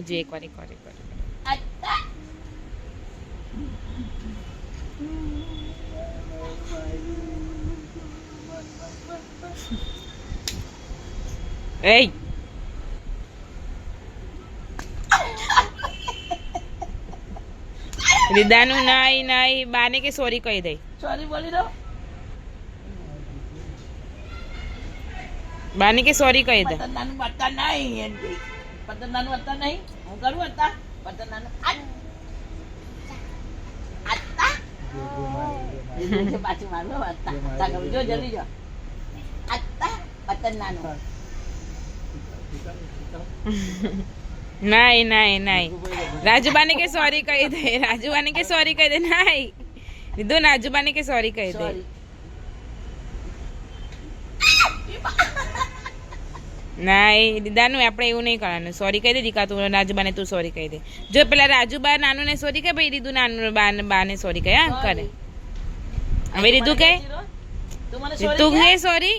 હજી એક વાર એક વાર એ રીદાનું નાઈ નાઈ બાને કે સોરી કહી દે સોરી બોલી દો બાને કે સોરી કહી દે પતંગનાનું વત્તા નહીં એમ કે પતંગનાનું વત્તા નહીં હું કરું વત્તા પતંગનાનું પાછું મારું વત્તા જો જલ્દી જો પતંગનાનું નાઈ નાઈ નાઈ રાજુબાને કે સોરી કહી દે રાજુબાને કે સોરી કહી દે નાઈ રીદુ રાજુબાને કે સોરી કહી દે નાઈ દીદાનું આપણે એવું નહીં કરવાનું સોરી કહી દે દીકા તું રાજુબાને તું સોરી કહી દે જો પેલા રાજુબા નાનું ને સોરી કહે ભાઈ રીદુ નાનું બાને સોરી કહે હા કરે હવે રીદુ કે તું કે સોરી